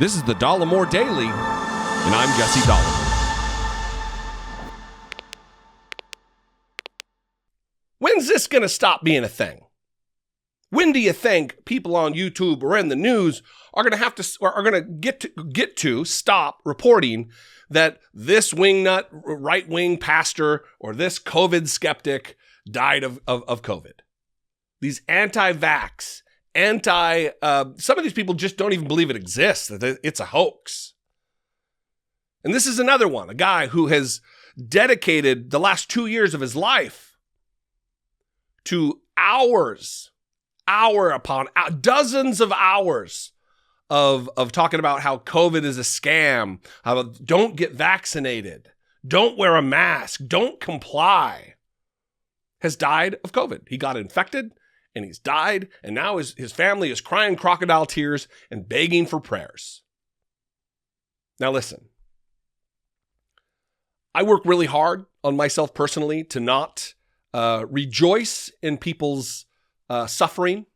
This is the Dollemore Daily, and I'm Jesse Dollemore. When's this going to stop being a thing? When do you think people on YouTube or in the news are going to get to stop reporting that this wingnut right-wing pastor or this COVID skeptic died of COVID? These anti-vax, some of these people just don't even believe it exists, that it's a hoax. And this is another one, a guy who has dedicated the last 2 years of his life to hour upon hour, dozens of hours of talking about how COVID is a scam, how don't get vaccinated, don't wear a mask, don't comply, has died of COVID. He got infected and he's died, and now his family is crying crocodile tears and begging for prayers. Now listen, I work really hard on myself personally to not rejoice in people's suffering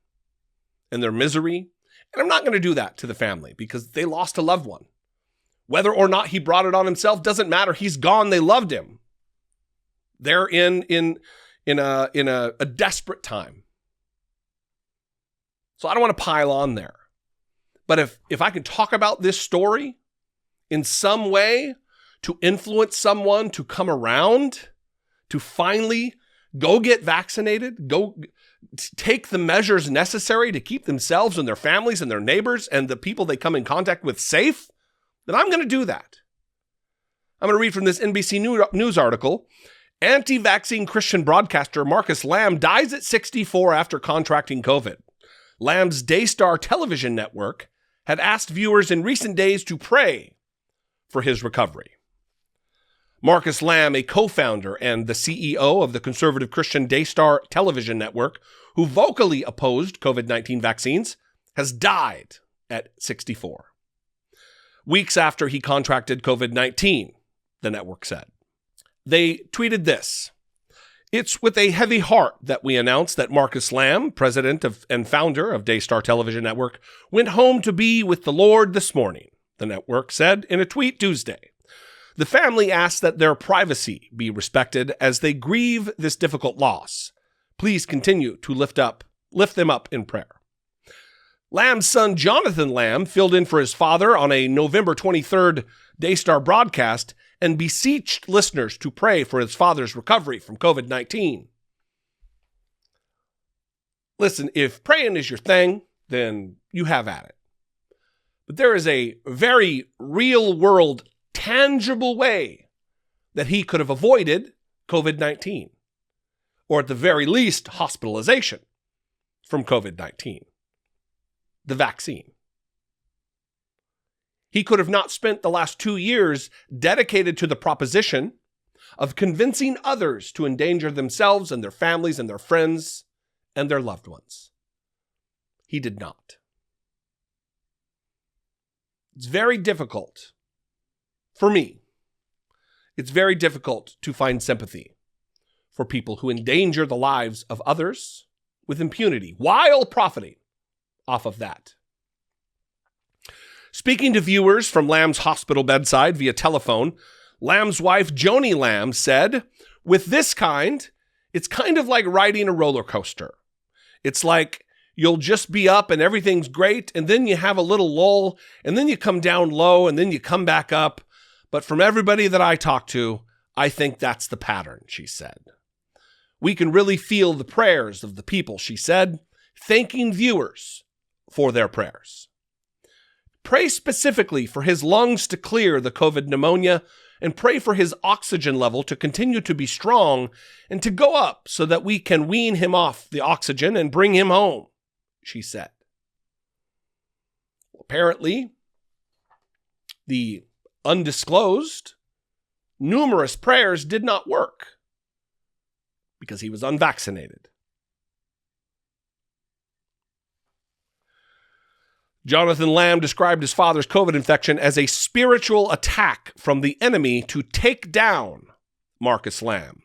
and their misery. And I'm not going to do that to the family because they lost a loved one. Whether or not he brought it on himself doesn't matter. He's gone. They loved him. They're in a desperate time. So I don't want to pile on there. But if I can talk about this story in some way to influence someone to come around, to finally go get vaccinated, go take the measures necessary to keep themselves and their families and their neighbors and the people they come in contact with safe, then I'm going to do that. I'm going to read from this NBC News article. Anti-vaccine Christian broadcaster Marcus Lamb dies at 64 after contracting COVID. Lamb's Daystar Television Network had asked viewers in recent days to pray for his recovery. Marcus Lamb, a co-founder and the CEO of the conservative Christian Daystar Television Network, who vocally opposed COVID-19 vaccines, has died at 64. Weeks after he contracted COVID-19, the network said. They tweeted this: "It's with a heavy heart that we announce that Marcus Lamb, president and founder of Daystar Television Network, went home to be with the Lord this morning," the network said in a tweet Tuesday. The family asks that their privacy be respected as they grieve this difficult loss. Please continue to lift them up in prayer. Lamb's son, Jonathan Lamb, filled in for his father on a November 23rd Daystar broadcast and beseeched listeners to pray for his father's recovery from COVID-19. Listen, if praying is your thing, then you have at it. But there is a very real-world, tangible way that he could have avoided COVID-19, or at the very least, hospitalization from COVID-19, the vaccine. He could have not spent the last 2 years dedicated to the proposition of convincing others to endanger themselves and their families and their friends and their loved ones. He did not. It's very difficult. For me, it's very difficult to find sympathy for people who endanger the lives of others with impunity while profiting off of that. Speaking to viewers from Lamb's hospital bedside via telephone, Lamb's wife, Joni Lamb, said, "With this kind, it's kind of like riding a roller coaster. It's like you'll just be up and everything's great, and then you have a little lull, and then you come down low, and then you come back up. But from everybody that I talk to, I think that's the pattern," she said. "We can really feel the prayers of the people," she said, thanking viewers for their prayers. Pray specifically for his lungs to clear the COVID pneumonia and pray for his oxygen level to continue to be strong and to go up so that we can wean him off the oxygen and bring him home, she said. Apparently, the undisclosed, numerous prayers did not work because he was unvaccinated. Jonathan Lamb described his father's COVID infection as a spiritual attack from the enemy to take down Marcus Lamb.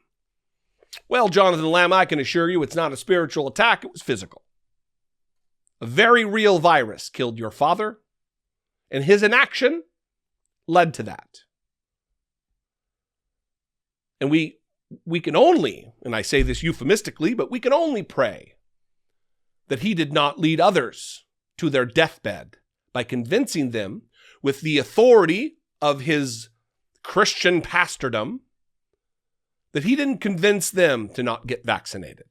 Well, Jonathan Lamb, I can assure you it's not a spiritual attack, it was physical. A very real virus killed your father, And his inaction led to that. And we can only, and I say this euphemistically, but we can only pray that he did not lead others to their deathbed by convincing them with the authority of his Christian pastordom that he didn't convince them to not get vaccinated.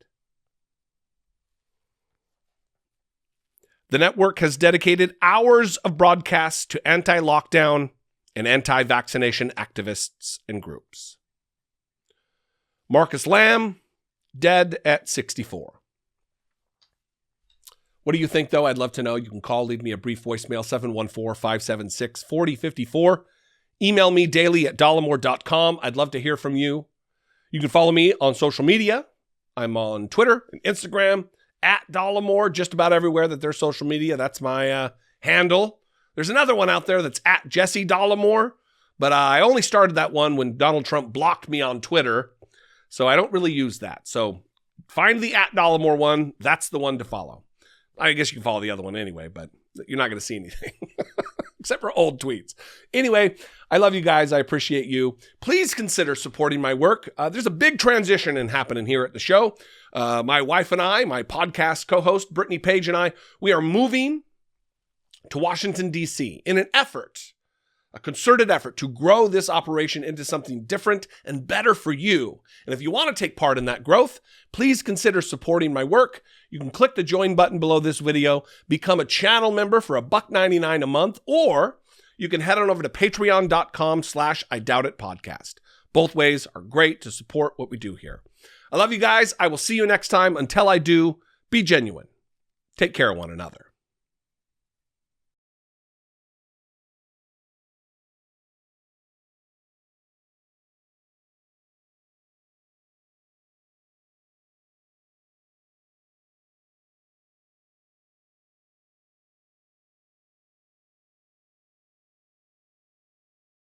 The network has dedicated hours of broadcasts to anti-lockdown and anti-vaccination activists and groups. Marcus Lamb, dead at 64. What do you think, though? I'd love to know. You can call, leave me a brief voicemail, 714-576-4054. Email me daily at dollemore.com. I'd love to hear from you. You can follow me on social media. I'm on Twitter and Instagram, at Dollemore, just about everywhere that there's social media. That's my handle. There's another one out there that's at Jesse Dollemore, but I only started that one when Donald Trump blocked me on Twitter, so I don't really use that. So find the at Dollemore one. That's the one to follow. I guess you can follow the other one anyway, but you're not going to see anything except for old tweets. Anyway, I love you guys. I appreciate you. Please consider supporting my work. There's a big transition happening here at the show. My wife and I, my podcast co-host, Brittany Page and I, we are moving to Washington, D.C. in an effort, a concerted effort to grow this operation into something different and better for you. And if you want to take part in that growth, please consider supporting my work. You can click the join button below this video, become a channel member for $1.99 a month, or you can head on over to patreon.com/IDoubtItPodcast. Both ways are great to support what we do here. I love you guys. I will see you next time. Until I do, be genuine. Take care of one another.